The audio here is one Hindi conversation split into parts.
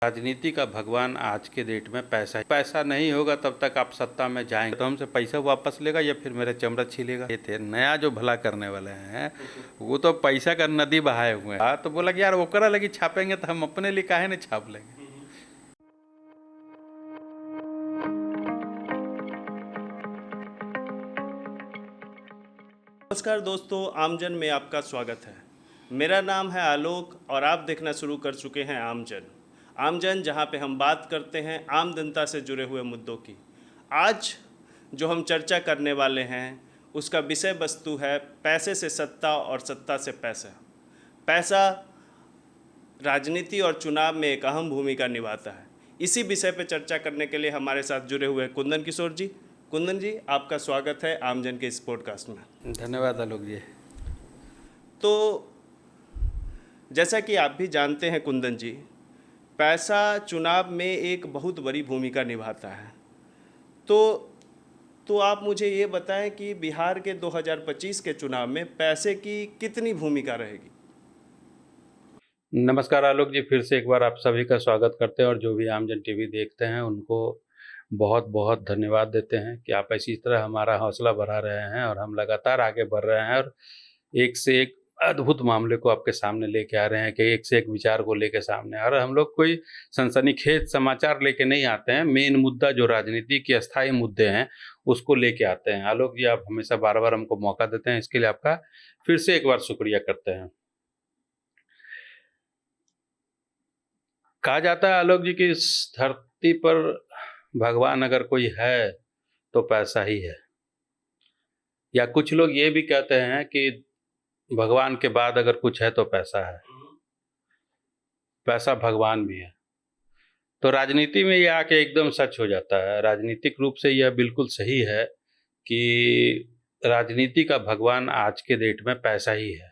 राजनीति का भगवान आज के डेट में पैसा नहीं होगा तब तक आप सत्ता में जाएंगे तो हमसे पैसा वापस लेगा या फिर मेरा चमड़ा छीलेगा। ये थे नया जो भला करने वाले हैं वो तो पैसा का नदी बहाए हुए हैं। तो बोला कि यार वो करा लगी छापेंगे तो हम अपने लिए काहे नहीं छाप लेंगे। नमस्कार दोस्तों, आमजन में आपका स्वागत है। मेरा नाम है आलोक और आप देखना शुरू कर चुके हैं आमजन, जहां पे हम बात करते हैं आम जनता से जुड़े हुए मुद्दों की। आज जो हम चर्चा करने वाले हैं उसका विषय वस्तु है पैसे से सत्ता और सत्ता से पैसा। पैसा राजनीति और चुनाव में एक अहम भूमिका निभाता है। इसी विषय पर चर्चा करने के लिए हमारे साथ जुड़े हुए हैं कुंदन किशोर जी। कुंदन जी, आपका स्वागत है आमजन के इस पॉडकास्ट में। धन्यवाद आलोक जी। तो जैसा कि आप भी जानते हैं कुंदन जी, पैसा चुनाव में एक बहुत बड़ी भूमिका निभाता है। तो आप मुझे ये बताएं कि बिहार के 2025 के चुनाव में पैसे की कितनी भूमिका रहेगी। नमस्कार आलोक जी, फिर से एक बार आप सभी का स्वागत करते हैं और जो भी आमजन टीवी देखते हैं उनको बहुत बहुत धन्यवाद देते हैं कि आप इसी तरह हमारा हौसला बढ़ा रहे हैं और हम लगातार आगे बढ़ रहे हैं और एक से एक अद्भुत मामले को आपके सामने लेके आ रहे हैं कि एक से एक विचार को लेके सामने आ रहे हैं। हम लोग कोई सनसनीखेज समाचार लेके नहीं आते हैं, मेन मुद्दा जो राजनीति के अस्थायी मुद्दे हैं उसको लेके आते हैं। आलोक जी, आप हमेशा बार बार हमको मौका देते हैं, इसके लिए आपका फिर से एक बार शुक्रिया करते हैं। कहा जाता है आलोक जी कि इस धरती पर भगवान अगर कोई है तो पैसा ही है, या कुछ लोग ये भी कहते हैं कि भगवान के बाद अगर कुछ है तो पैसा है, पैसा भगवान भी है। तो राजनीति में यह आके एकदम सच हो जाता है। राजनीतिक रूप से यह बिल्कुल सही है कि राजनीति का भगवान आज के डेट में पैसा ही है।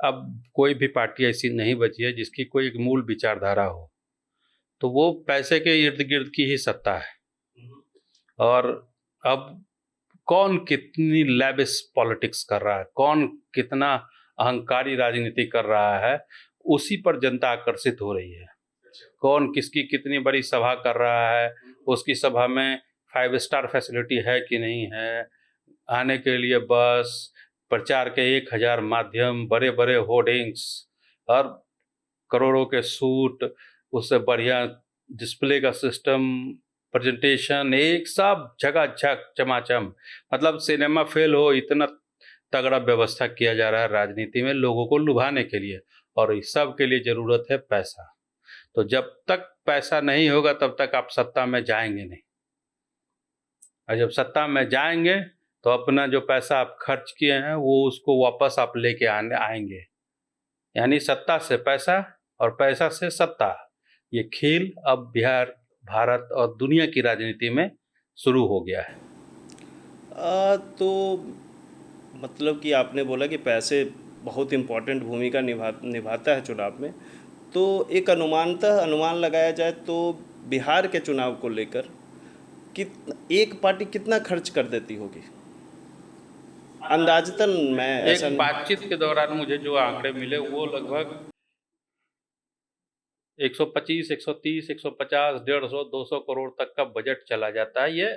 अब कोई भी पार्टी ऐसी नहीं बची है जिसकी कोई एक मूल विचारधारा हो, तो वो पैसे के इर्द गिर्द की ही सत्ता है। और अब कौन कितनी लैविश पॉलिटिक्स कर रहा है, कौन कितना अहंकारी राजनीति कर रहा है, उसी पर जनता आकर्षित हो रही है। कौन किसकी कितनी बड़ी सभा कर रहा है, उसकी सभा में 5 स्टार फैसिलिटी है कि नहीं है, आने के लिए बस, प्रचार के 1000 माध्यम, बड़े बड़े होर्डिंग्स और करोड़ों के सूट, उससे बढ़िया डिस्प्ले का सिस्टम, प्रेजेंटेशन, एक सब जगह झक चमाचम। मतलब सिनेमा फेल हो इतना तगड़ा व्यवस्था किया जा रहा है राजनीति में लोगों को लुभाने के लिए, और इस सब के लिए जरूरत है पैसा। तो जब तक पैसा नहीं होगा तब तक आप सत्ता में जाएंगे नहीं, और जब सत्ता में जाएंगे तो अपना जो पैसा आप खर्च किए हैं वो उसको वापस आप लेके आएंगे। यानी सत्ता से पैसा और पैसा से सत्ता, ये खेल अब बिहार, भारत और दुनिया की राजनीति में शुरू हो गया है। तो मतलब कि आपने बोला कि पैसे बहुत इम्पोर्टेंट भूमिका निभाता है चुनाव में। तो एक अनुमान लगाया जाए तो बिहार के चुनाव को लेकर एक पार्टी कितना खर्च कर देती होगी अंदाजतन? मैं ऐसा एक बातचीत के दौरान मुझे जो आंकड़े मिले वो लगभग 125, 130, 150, 150, 200 करोड़ तक का बजट चला जाता है। ये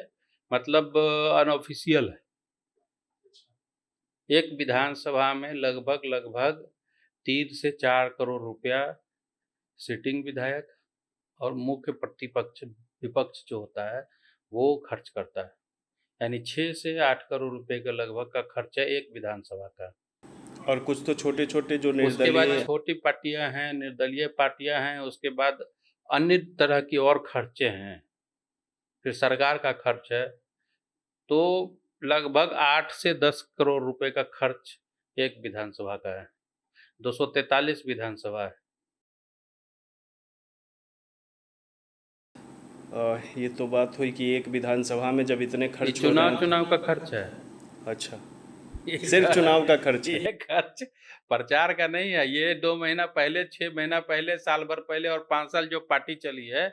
मतलब अनऑफिशियल है। एक विधानसभा में लगभग 3 से 4 करोड़ रुपया सिटिंग विधायक और मुख्य प्रतिपक्ष विपक्ष जो होता है वो खर्च करता है। यानी 6 से 8 करोड़ रुपए के लगभग का खर्च है एक विधानसभा का। और कुछ तो छोटे छोटे जो उसके बाद निर्दलीय छोटी पार्टियां हैं, निर्दलीय पार्टियां हैं, उसके बाद अन्य तरह की और खर्चे हैं, फिर सरकार का खर्च है। तो लगभग 8 से 10 करोड़ रुपए का खर्च एक विधानसभा का है। 243 विधानसभा है। ये तो बात हुई कि एक विधानसभा में जब इतने ये खर्च हो रहे हैं। चुनाव का खर्च है। अच्छा, सिर्फ चुनाव का खर्च है? ये खर्च प्रचार का नहीं है। ये 2 महीना पहले, 6 महीना पहले, साल भर पहले और 5 साल जो पार्टी चली है,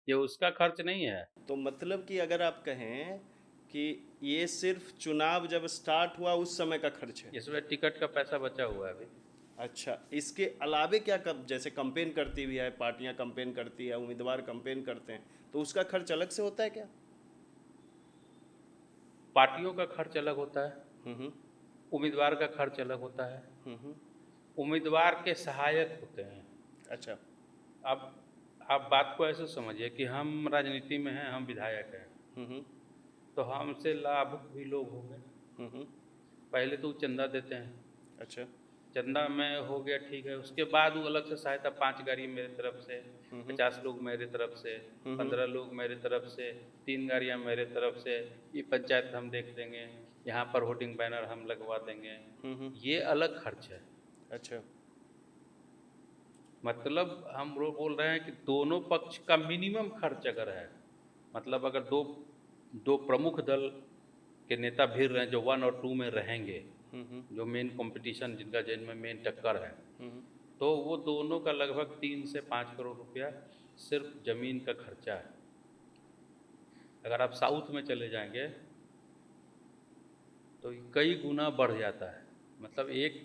ये उसका खर्च नहीं है। तो मतलब कि अगर आप कहें कि ये सिर्फ चुनाव जब स्टार्ट हुआ उस समय का खर्च है। इसमें टिकट का पैसा बचा हुआ है अभी। अच्छा, इसके अलावे क्या कब जैसे कैंपेन करती भी है, पार्टियां कैंपेन करती है, उम्मीदवार कैंपेन करते हैं, तो उसका खर्च अलग से होता है क्या? पार्टियों का खर्च अलग होता है, हम्म। उम्मीदवार का खर्च अलग होता है। हम्म। उम्मीदवार के सहायक होते हैं। अच्छा। अब आप बात को ऐसे समझिए कि हम राजनीति में हैं, हम विधायक हैं, हम्म। तो हमसे लाभुक भी लोग होंगे। हम्म। पहले तो वो चंदा देते हैं, अच्छा। चंदा में हो गया, ठीक है। उसके बाद वो अलग से सहायता, 5 गाड़ी मेरे तरफ से, हम्म। 50 लोग मेरे तरफ से, हम्म। 15 लोग मेरे तरफ से, 3 गाड़ियाँ मेरे तरफ से, ये पंचायत हम देख देंगे, यहाँ पर होर्डिंग बैनर हम लगवा देंगे। हम्म। ये अलग खर्च है। अच्छा। मतलब हम लोग बोल रहे हैं कि दोनों पक्ष का मिनिमम खर्च अगर है, मतलब अगर दो दो प्रमुख दल के नेता भिड़ रहे हैं जो 1 और 2 में रहेंगे, हम्म। जो मेन कंपटीशन जिनका जिनमें मेन टक्कर है, हम्म। तो वो दोनों का लगभग 3 से 5 करोड़ रुपया सिर्फ जमीन का खर्चा है। अगर आप साउथ में चले जाएंगे तो कई गुना बढ़ जाता है। मतलब एक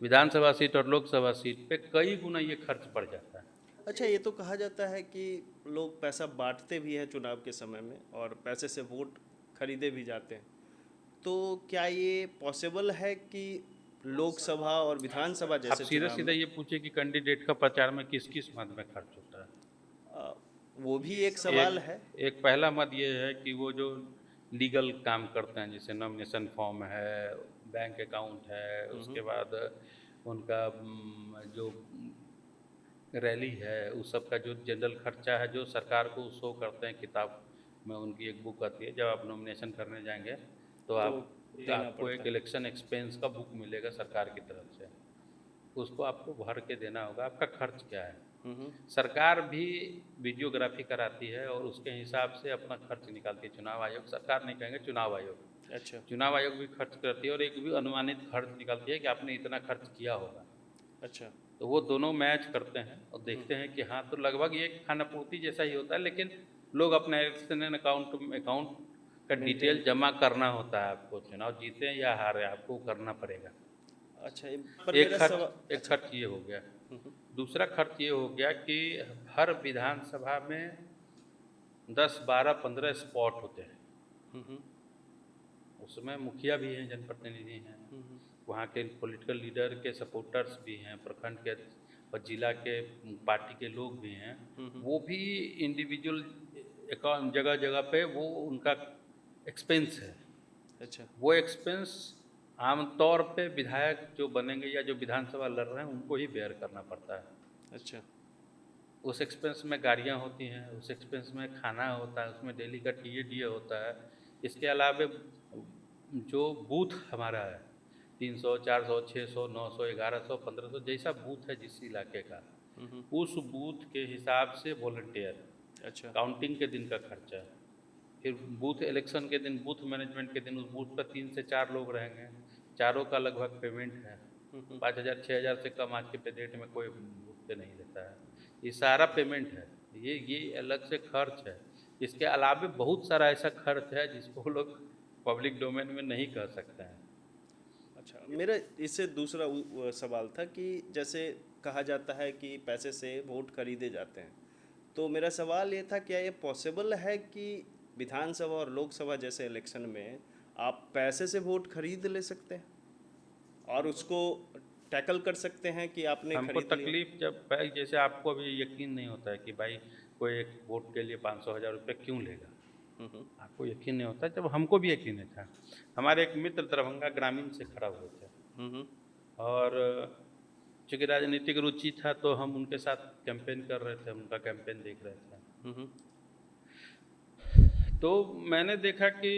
विधानसभा सीट और लोकसभा सीट पे कई गुना ये खर्च बढ़ जाता है। अच्छा, ये तो कहा जाता है कि लोग पैसा बांटते भी हैं चुनाव के समय में और पैसे से वोट खरीदे भी जाते हैं, तो क्या ये पॉसिबल है कि लोकसभा और विधानसभा आप जैसे सीधे चुनाव सीधे में ये पूछे कि कैंडिडेट का प्रचार में किस किस मद में खर्च होता है। अ, वो भी एक सवाल है। एक पहला मत ये है कि वो जो लीगल काम करते हैं, जैसे नॉमिनेशन फॉर्म है, बैंक अकाउंट है, उसके बाद उनका जो रैली है, उस सब का जो जनरल खर्चा है, जो सरकार को शो करते हैं किताब में, उनकी एक बुक आती है, जब आप नॉमिनेशन करने जाएंगे तो तो आप देना आपको पड़ता एक है। इलेक्शन एक्सपेंस का बुक मिलेगा सरकार की तरफ से, उसको आपको भर के देना होगा, आपका खर्च क्या है। हम्म। सरकार भी वीडियोग्राफी कराती है और उसके हिसाब से अपना खर्च निकालती है। चुनाव आयोग, सरकार नहीं कहेंगे, चुनाव आयोग, अच्छा। चुनाव आयोग भी खर्च करती है और एक भी अनुमानित खर्च निकालती है कि आपने इतना खर्च किया होगा। अच्छा। तो वो दोनों मैच करते हैं और देखते हैं कि हाँ, तो लगभग ये खानापूर्ति जैसा ही होता है, लेकिन लोग अपना इलेक्शन अकाउंट का मेंटेन डिटेल कर। जमा करना होता है। आपको चुनाव जीते या हारे, आपको करना पड़ेगा। अच्छा, पर मेरा सवाल। एक अच्छा। खर्च ये हो गया। दूसरा खर्च ये हो गया कि हर विधानसभा में 10, 12, 15 स्पॉट होते हैं। हम्म। उसमें मुखिया भी हैं, जनप्रतिनिधि हैं, वहाँ के पॉलिटिकल लीडर के सपोर्टर्स भी हैं, प्रखंड के और जिला के पार्टी के लोग भी हैं। वो भी इंडिविजुअल अकाउंट, जगह जगह पे वो उनका एक्सपेंस है। अच्छा। वो एक्सपेंस आमतौर पे विधायक जो बनेंगे या जो विधानसभा लड़ रहे हैं उनको ही बेयर करना पड़ता है। अच्छा। उस एक्सपेंस में गाड़ियाँ होती हैं, उस एक्सपेंस में खाना होता है, उसमें डेली का टीए होता है। इसके अलावे जो बूथ हमारा है, 300, 400, 600, 900, 1100, 1500, जैसा बूथ है जिस इलाके का, उस बूथ के हिसाब से वॉलंटियर, अच्छा। काउंटिंग के दिन का खर्चा, फिर बूथ इलेक्शन के दिन, बूथ मैनेजमेंट के दिन उस बूथ पर 3 से 4 लोग रहेंगे, चारों का लगभग पेमेंट है 5,000, 6,000 से कम आज के डेट में कोई बूथ पे नहीं लेता है। ये सारा पेमेंट है, ये अलग से खर्च है। इसके अलावे बहुत सारा ऐसा खर्च है जिसको लोग पब्लिक डोमेन में नहीं कह सकते हैं। अच्छा, मेरा इससे दूसरा सवाल था कि जैसे कहा जाता है कि पैसे से वोट खरीदे जाते हैं, तो मेरा सवाल ये था, क्या ये पॉसिबल है कि विधानसभा और लोकसभा जैसे इलेक्शन में आप पैसे से वोट खरीद ले सकते हैं और उसको टैकल कर सकते हैं कि आपने हमको खरीद लिया? तकलीफ जब भाई, जैसे आपको अभी यकीन नहीं होता है कि भाई कोई एक वोट के लिए 500,000 रुपये क्यों लेगा, आपको यकीन नहीं होता, जब हमको भी यकीन नहीं था। हमारे एक मित्र दरभंगा ग्रामीण से खड़ा हुए थे हम्म। और चूँकि राजनीतिक रुचि था तो हम उनके साथ कैंपेन कर रहे थे, उनका कैंपेन देख रहे थे। हम्म। तो मैंने देखा कि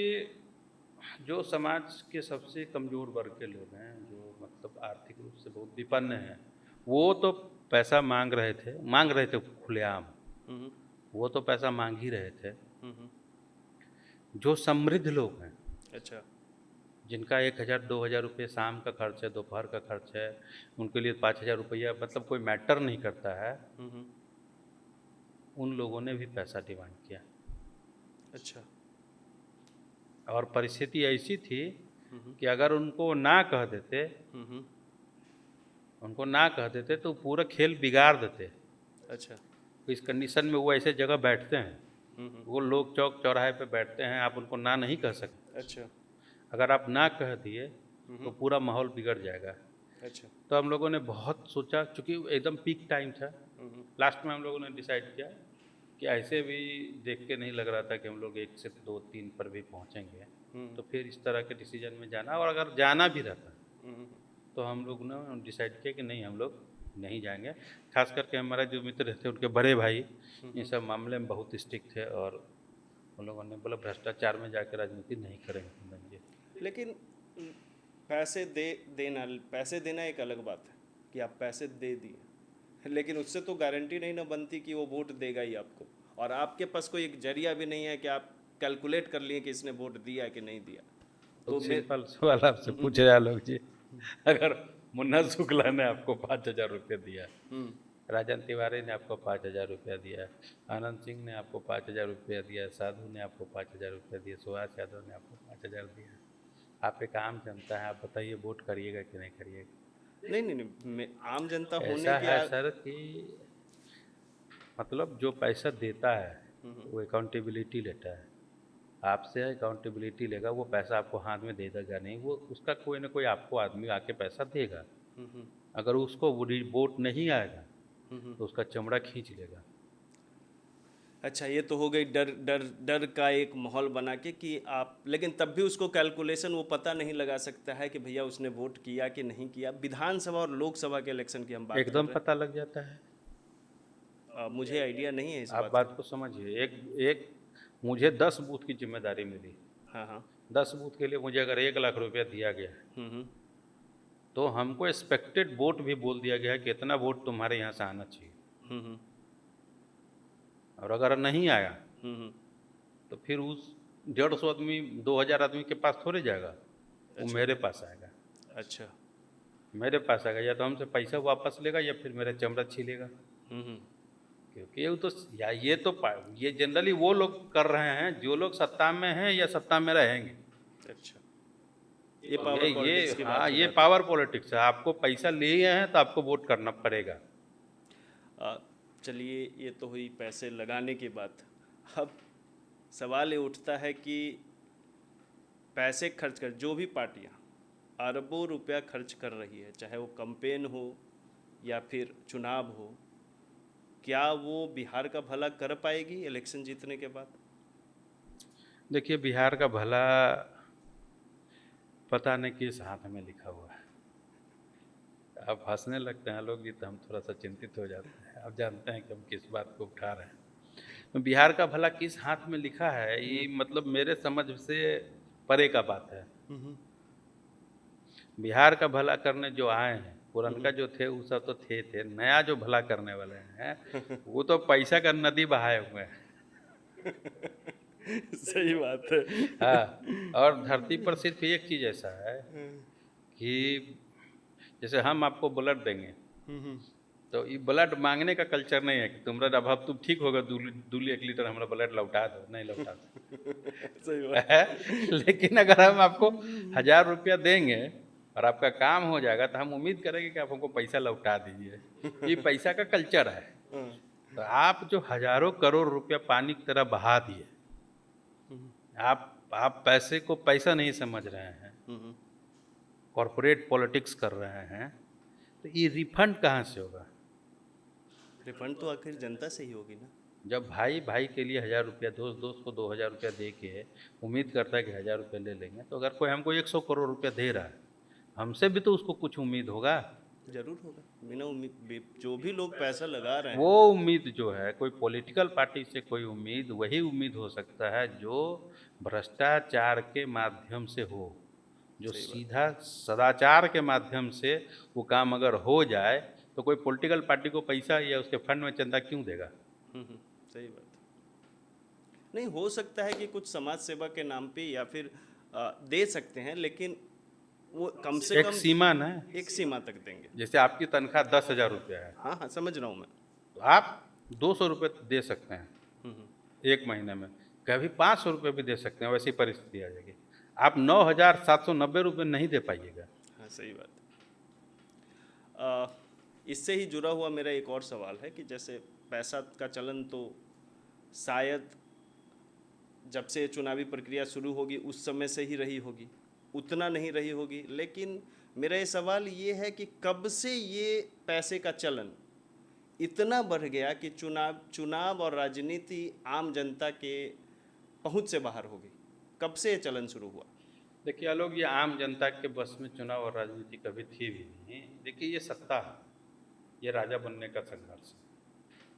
जो समाज के सबसे कमज़ोर वर्ग के लोग हैं, जो मतलब आर्थिक रूप से बहुत विपन्न हैं, वो तो पैसा मांग रहे थे खुलेआम, हम्म। वो तो पैसा मांग ही रहे थे। हम्म। जो समृद्ध लोग हैं, अच्छा। जिनका 1,000, 2,000 रुपये शाम का खर्च है, दोपहर का खर्च है, उनके लिए 5,000 रुपया मतलब कोई मैटर नहीं करता है, हम्म। उन लोगों ने भी पैसा डिमांड किया। अच्छा। और परिस्थिति ऐसी थी कि अगर उनको ना कह देते हम्म। उनको ना कह देते तो पूरा खेल बिगाड़ देते। अच्छा। तो इस कंडीशन में वो ऐसे जगह बैठते हैं, हम्म। वो लोग चौक चौराहे पे बैठते हैं, आप उनको ना नहीं कह सकते। अच्छा। अगर आप ना कह दिए तो हम्म। पूरा माहौल बिगड़ जाएगा। अच्छा। तो हम लोगों ने बहुत सोचा, चूँकि एकदम पीक टाइम था। हम्म। लास्ट में हम लोगों ने डिसाइड किया कि ऐसे भी देख के नहीं लग रहा था कि हम लोग 1 से 2-3 पर भी पहुँचेंगे। हम्म। तो फिर इस तरह के डिसीजन में जाना, और अगर जाना भी रहता हम्म। तो हम लोग ने डिसाइड किया कि नहीं, हम लोग नहीं जाएंगे। खास करके हमारा जो मित्र थे, उनके बड़े भाई इन सब मामले में बहुत स्ट्रिक्ट थे, और उन लोगों ने बोला भ्रष्टाचार में जाकर राजनीति नहीं करेंगे कुंदन जी। लेकिन पैसे पैसे देना एक अलग बात है कि आप पैसे दे दिए, लेकिन उससे तो गारंटी नहीं ना बनती कि वो वोट देगा ही आपको, और आपके पास कोई एक जरिया भी नहीं है कि आप कैलकुलेट कर लिए कि इसने वोट दिया कि नहीं दिया। तो तो मैं सिंपल सवाल आपसे पूछ रहे हैं लोग जी, अगर मुन्ना शुक्ला ने आपको 5,000 रुपये दिया, हम्म। राजन तिवारी ने आपको 5,000 रुपया दिया, आनंद सिंह ने आपको 5,000 रुपया दिया, साधु ने आपको 5,000 रुपया दिया, सुभाष यादव ने आपको 5,000 दिया, आप एक आम जनता है, आप बताइए वोट करिएगा कि नहीं करिएगा? नहीं नहीं नहीं, मैं आम जनता होने ऐसा के है सर कि मतलब जो पैसा देता है हम्म। वो अकाउंटेबिलिटी लेता है, आपसे अकाउंटेबिलिटी लेगा, वो पैसा आपको हाथ में दे देगा नहीं, वो उसका कोई ना कोई आपको आदमी आके पैसा देगा। हम्म। अगर उसको वोट नहीं आएगा हम्म। तो उसका चमड़ा खींच लेगा। अच्छा, ये तो हो गई डर डर डर का एक माहौल बना के कि आप, लेकिन तब भी उसको कैलकुलेशन वो पता नहीं लगा सकता है कि भैया उसने वोट किया कि नहीं किया। विधानसभा और लोकसभा के इलेक्शन की हम बात कर एकदम रहे पता लग जाता है। हैं। मुझे आइडिया नहीं है इस आप बात बात का। को समझिए, एक एक मुझे 10 बूथ की जिम्मेदारी मिली। हाँ हाँ। 10 बूथ के लिए मुझे अगर 1 लाख रुपया दिया गया, हम्म। तो हमको एक्सपेक्टेड वोट भी बोल दिया गया है कि इतना वोट तुम्हारे यहाँ से आना चाहिए, हम्म। और अगर नहीं आया हम्म। तो फिर उस 150 आदमी 2,000 आदमी के पास थोड़े जाएगा, वो अच्छा। मेरे पास आएगा। अच्छा। मेरे पास आएगा, या तो हमसे पैसा वापस लेगा या फिर मेरा चमड़ा छीलेगा। हम्म। क्योंकि वो तो या ये जनरली वो लोग कर रहे हैं जो लोग सत्ता में हैं या सत्ता में रहेंगे। अच्छा, ये पावर पॉलिटिक्स की हाँ, बात हो ये जाती पावर पॉलिटिक्स है। आपको पैसा लिए हैं तो आपको वोट करना पड़ेगा। है। चलिए, ये तो हुई पैसे लगाने की बात। अब सवाल ये उठता है कि पैसे खर्च कर जो भी पार्टियां अरबों रुपया खर्च कर रही है, चाहे वो कैंपेन हो या फिर चुनाव हो, क्या वो बिहार का भला कर पाएगी इलेक्शन जीतने के बाद? देखिए, बिहार का भला पता नहीं किस हाथ में लिखा हुआ है। आप हंसने लगते हैं लोग जी, तो हम थोड़ा सा चिंतित हो जाते हैं। आप जानते हैं कि हम किस बात को उठा रहे हैं। तो बिहार का भला किस हाथ में लिखा है, ये मतलब मेरे समझ से परे का बात है। बिहार का भला करने जो आए हैं, पुरनका जो थे वो सब तो थे, नया जो भला करने वाले हैं वो तो पैसा का नदी बहाए हुए हैं। सही बात है। हाँ, और धरती पर सिर्फ एक चीज़ ऐसा है कि जैसे हम आपको ब्लड देंगे, तो ये ब्लड मांगने का कल्चर नहीं है कि तुम्हारा अब तुम ठीक होगा, दूली 1 लीटर हमारा ब्लड लौटा दो, नहीं लौटा दो। सही बात। है लेकिन अगर हम आपको 1,000 रुपया देंगे और आपका काम हो जाएगा, तो हम उम्मीद करेंगे कि आप हमको पैसा लौटा दीजिए। ये पैसा का कल्चर है। तो आप जो हजारों करोड़ रुपया पानी की तरह बहा दिए, आप पैसे को पैसा नहीं समझ रहे हैं, कॉरपोरेट पॉलिटिक्स कर रहे हैं, तो ये रिफंड कहाँ से होगा? रिफंड तो आखिर जनता से ही होगी ना। जब भाई भाई के लिए 1,000 रुपया, दोस्त को 2,000 रुपया दे के उम्मीद करता है कि 1,000 रुपया ले लेंगे, तो अगर कोई हमको 100 करोड़ रुपया दे रहा है, हमसे भी तो उसको कुछ उम्मीद होगा। जरूर होगा, बिना उम्मीद जो भी लोग पैसा लगा रहे हैं। वो उम्मीद जो है, कोई पॉलिटिकल पार्टी से कोई उम्मीद वही उम्मीद हो सकता है जो भ्रष्टाचार के माध्यम से हो, जो सीधा सदाचार के माध्यम से वो काम अगर हो जाए, तो कोई पॉलिटिकल पार्टी को पैसा या उसके फंड में चंदा क्यों देगा? सही बात। नहीं, हो सकता है कि कुछ समाज सेवा के नाम पे या फिर दे सकते हैं, लेकिन वो कम से एक कम सीमा ना, एक सीमा तक देंगे। जैसे आपकी तनख्वाह 10,000 रुपया है, हाँ हाँ, समझ रहा हूँ मैं। तो आप 200 रुपये दे सकते हैं एक महीने में, कभी 500 रुपये भी दे सकते हैं, वैसी परिस्थिति आ जाएगी। आप 9,790 रुपये नहीं दे पाइएगा। हाँ, सही बात इससे ही जुड़ा हुआ मेरा एक और सवाल है कि जैसे पैसा का चलन तो शायद जब से चुनावी प्रक्रिया शुरू होगी उस समय से ही रही होगी, उतना नहीं रही होगी, लेकिन मेरा ये सवाल ये है कि कब से ये पैसे का चलन इतना बढ़ गया कि चुनाव और राजनीति आम जनता के पहुंच से बाहर हो गई? कब से ये चलन शुरू हुआ? देखिए लोग, ये आम जनता के बस में चुनाव और राजनीति कभी थी भी नहीं। देखिए ये सत्ता है, ये राजा बनने का संघर्ष है,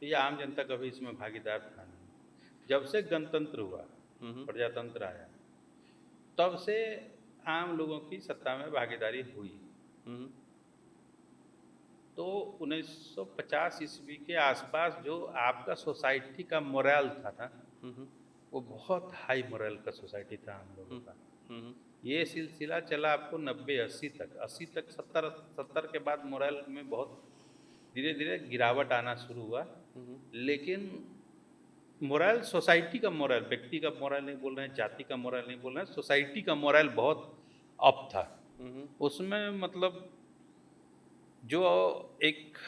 तो ये आम जनता कभी इसमें भागीदार था नहीं। जब से गणतंत्र हुआ, प्रजातंत्र आया, तब से आम लोगों की सत्ता में भागीदारी हुई। तो 1950 ईस्वी के आसपास जो आपका सोसाइटी का मोरल था ना, वो बहुत हाई मोरल का सोसाइटी था हम लोगों का। ये सिलसिला चला आपको 90-80 तक, 80 तक, 70 के बाद मोरल में बहुत धीरे धीरे गिरावट आना शुरू हुआ। लेकिन मोरल, सोसाइटी का मोरल, व्यक्ति का मोरल नहीं बोल रहे हैं, जाति का मोरल नहीं बोल रहे हैं, सोसाइटी का मोरल बहुत अप था। उसमें मतलब जो एक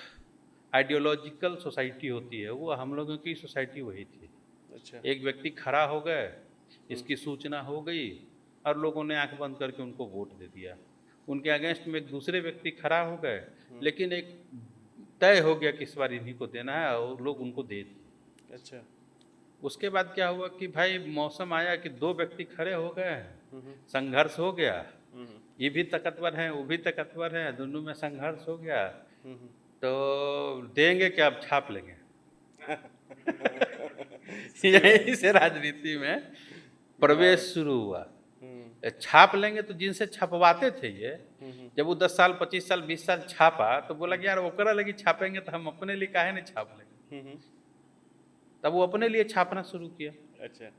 आइडियोलॉजिकल सोसाइटी होती है, वो हम लोगों की सोसाइटी वही थी। अच्छा। एक व्यक्ति खड़ा हो गए, इसकी सूचना हो गई और लोगों ने आंख बंद करके उनको वोट दे दिया। उनके अगेंस्ट में एक दूसरे व्यक्ति खड़ा हो गए, लेकिन एक तय हो गया कि इस बार इन्हीं को देना है, और लोग उनको दे दिए। अच्छा। उसके बाद क्या हुआ कि भाई मौसम आया कि दो व्यक्ति खड़े हो गए, संघर्ष हो गया, ये भी ताकतवर हैं, वो भी ताकतवर हैं, दोनों में संघर्ष हो गया, तो देंगे क्या, अब छाप लेंगे। यही से राजनीति में प्रवेश शुरू हुआ। छाप लेंगे तो जिनसे छपवाते थे ये, जब वो 10 साल 25 साल 20 साल छापा, तो बोला कि यार ओकरा लगी छापेंगे तो हम अपने लिए काहे नहीं छाप लेंगे। तब वो अपने लिए छापना शुरू किया। अच्छा।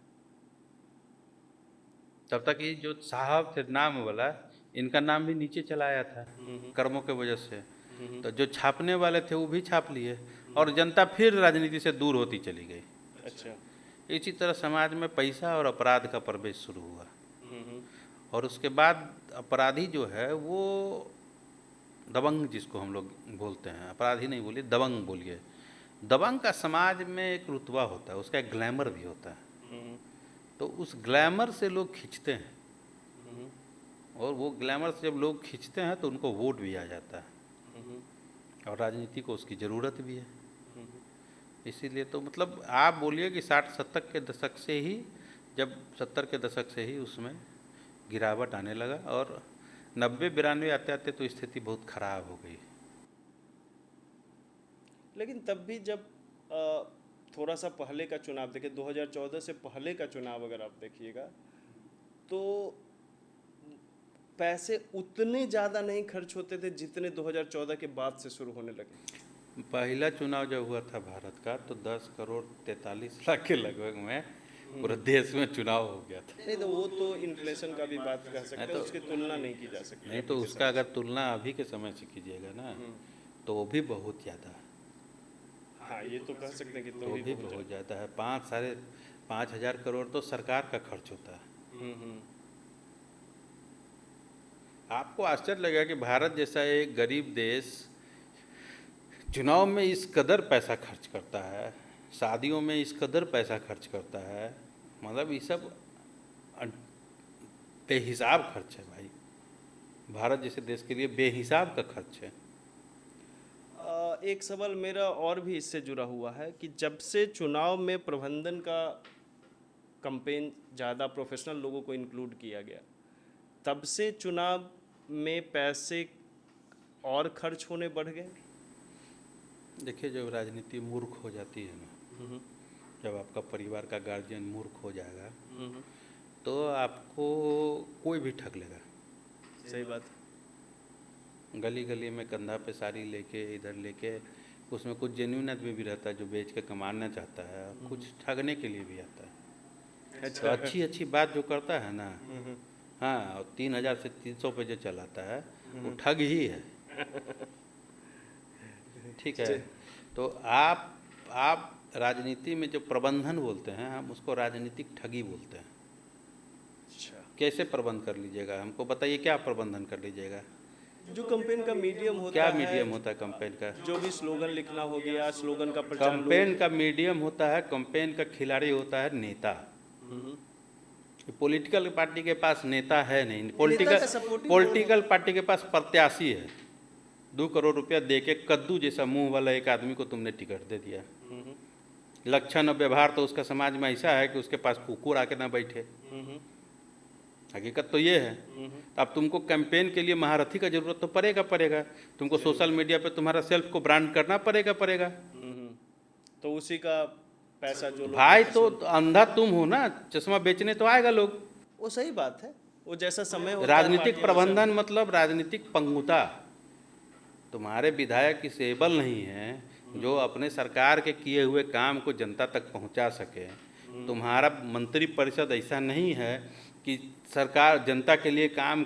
तब तक ये जो साहब थे नाम वाला, इनका नाम भी नीचे चला आया था कर्मों के वजह से। तो जो छापने वाले थे वो भी छाप लिए, और जनता फिर राजनीति से दूर होती चली गई। अच्छा। इसी तरह समाज में पैसा और अपराध का प्रवेश शुरू हुआ, और उसके बाद अपराधी जो है वो दबंग, जिसको हम लोग बोलते हैं, अपराधी नहीं बोलिए, दबंग बोलिए। दबंग का समाज में एक रुतबा होता है, उसका एक ग्लैमर भी होता है। तो उस ग्लैमर से लोग खींचते हैं, और वो ग्लैमर से जब लोग खींचते हैं तो उनको वोट भी आ जाता है, और राजनीति को उसकी ज़रूरत भी है। इसीलिए तो मतलब आप बोलिए कि 60-70 के दशक से ही, जब 70 के दशक से ही उसमें गिरावट आने लगा, और 90-92 आते आते तो स्थिति बहुत खराब हो गई। लेकिन तब भी जब थोड़ा सा पहले का चुनाव देखें, 2014 से पहले का चुनाव अगर आप देखिएगा, तो पैसे उतने ज़्यादा नहीं खर्च होते थे जितने 2014 के बाद से शुरू होने लगे। पहला चुनाव जब हुआ था भारत का, तो 10 करोड़ 43 लाख के लगभग में पूरे देश में चुनाव हो गया था। नहीं तो वो तो इन्फ्लेशन का भी बात कह सकते हैं, तो उसकी तुलना नहीं की जा सकती। नहीं तो उसका अगर तुलना अभी के समय से कीजिएगा ना, तो वो भी बहुत ज़्यादा है। हाँ, ये तो कह सकते हैं कि तो भी बहुत ज़्यादा है। 5-5.5 हजार करोड़ तो सरकार का खर्च होता है। आपको आश्चर्य लगेगा कि भारत जैसा एक गरीब देश चुनाव में इस कदर पैसा खर्च करता है, शादियों में इस कदर पैसा खर्च करता है। मतलब ये सब बेहिसाब खर्च है भाई। भारत जैसे देश के लिए बेहिसाब का खर्च है। एक सवाल मेरा और भी इससे जुड़ा हुआ है कि जब से चुनाव में प्रबंधन का कैंपेन ज़्यादा प्रोफेशनल लोगों को इंक्लूड किया गया, तब से चुनाव में पैसे और खर्च होने बढ़ गए। देखिए, जब राजनीति मूर्ख हो जाती है ना, जब आपका परिवार का गार्जियन मूर्ख हो जाएगा, तो आपको कोई भी ठग लेगा। सही बात। गली गली में कंधा पे साड़ी लेके, इधर लेके, उसमें कुछ जेन्युइन आदमी भी रहता है जो बेच के कमाना चाहता है, और कुछ ठगने के लिए भी आता है। अच्छा। तो अच्छी अच्छी बात जो करता है ना, हाँ, और 3000 से 300 पे जो चलाता है, वो ठग ही है। ठीक है। तो आप राजनीति में जो प्रबंधन बोलते हैं, हम उसको राजनीतिक ठगी बोलते हैं। अच्छा। कैसे प्रबंध कर लीजिएगा, हमको बताइए, क्या प्रबंधन कर लीजिएगा? जो कैंपेन का मीडियम होता क्या है, मीडियम होता है कैंपेन का? जो भी स्लोगन लिखना हो गया, स्लोगन का प्रचार कैंपेन का मीडियम होता है, कैंपेन का खिलाड़ी होता है नेता। पॉलिटिकल पार्टी के पास नेता है नहीं, नेता का supporting पॉलिटिकल पार्टी के पास प्रत्याशी है। 2 करोड़ रुपया दे के कद्दू जैसा मुंह वाला एक आदमी को तुमने टिकट दे दिया। लक्षण और व्यवहार तो उसका समाज में ऐसा है कि उसके पास कुकुर आके ना बैठे। हकीकत तो ये है। तो अब तुमको कैंपेन के लिए महारथी का जरूरत तो पड़ेगा। तुमको सोशल मीडिया पे तुम्हारा सेल्फ को ब्रांड करना पड़ेगा। तो उसी का पैसा जो लोग भाई तो अंधा तुम हो ना, चश्मा बेचने तो आएगा लोग। वो सही बात है, वो जैसा समय होता है राजनीतिक पार्टियों प्रबंधन मतलब राजनीतिक पंगुता। तुम्हारे विधायक की सेबल नहीं है जो अपने सरकार के किए हुए काम को जनता तक पहुंचा सके। तुम्हारा मंत्री परिषद ऐसा नहीं है कि सरकार जनता के लिए काम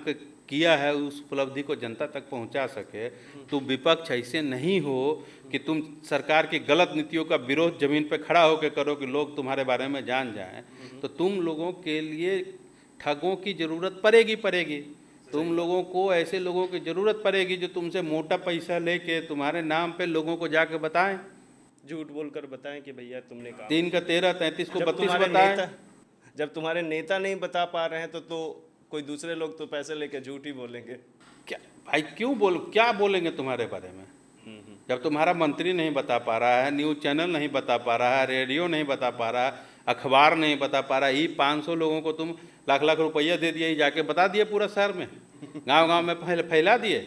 किया है, उस उपलब्धि को जनता तक पहुंचा सके। तुम विपक्ष ऐसे नहीं हो कि तुम सरकार की गलत नीतियों का विरोध जमीन पर खड़ा होकर करो कि लोग तुम्हारे बारे में जान जाएं। तो तुम लोगों के लिए ठगों की ज़रूरत पड़ेगी। तुम लोगों को ऐसे लोगों की ज़रूरत पड़ेगी जो तुमसे मोटा पैसा लेके तुम्हारे नाम पे लोगों को जाके बताएं, झूठ बोलकर बताएं कि भैया तुमने काम। 3 का 13, 33 को जब 32 तुम्हारे बताएं। जब तुम्हारे नेता नहीं बता पा रहे हैं तो कोई दूसरे लोग तो पैसे लेके झूठ ही बोलेंगे। क्या भाई, क्या बोलेंगे तुम्हारे बारे में? जब तुम्हारा मंत्री नहीं बता पा रहा है, न्यूज़ चैनल नहीं बता पा रहा है, रेडियो नहीं बता पा रहा, अखबार नहीं बता पा रहा, 500 लोगों को तुम लाख रुपया दे दिए, जाके बता दिए पूरा शहर में, गांव में फैला दिए।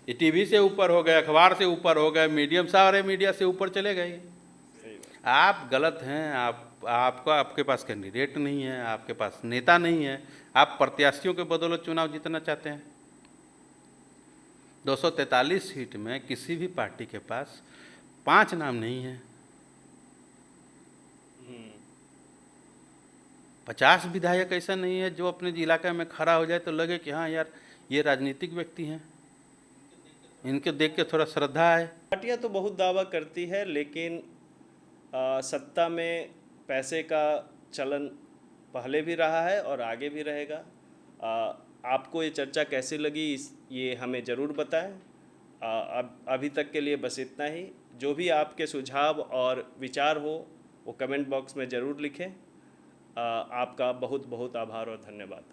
ये टीवी से ऊपर हो गए, अखबार से ऊपर हो गए, मीडियम सारे मीडिया से ऊपर चले गए। आप गलत हैं। आपके पास कैंडिडेट नहीं है, आपके पास नेता नहीं है, आप प्रत्याशियों के बदौलत चुनाव जीतना चाहते हैं। 243 सीट में किसी भी पार्टी के पास 5 नाम नहीं है। 50 विधायक ऐसा नहीं है जो अपने इलाके में खड़ा हो जाए तो लगे कि हाँ यार ये राजनीतिक व्यक्ति हैं, इनके देख के थोड़ा श्रद्धा है। पार्टियां तो बहुत दावा करती है, लेकिन सत्ता में पैसे का चलन पहले भी रहा है और आगे भी रहेगा। आपको ये चर्चा कैसी लगी ये हमें ज़रूर बताएं। अभी तक के लिए बस इतना ही। जो भी आपके सुझाव और विचार हो वो कमेंट बॉक्स में ज़रूर लिखें। आपका बहुत बहुत आभार और धन्यवाद।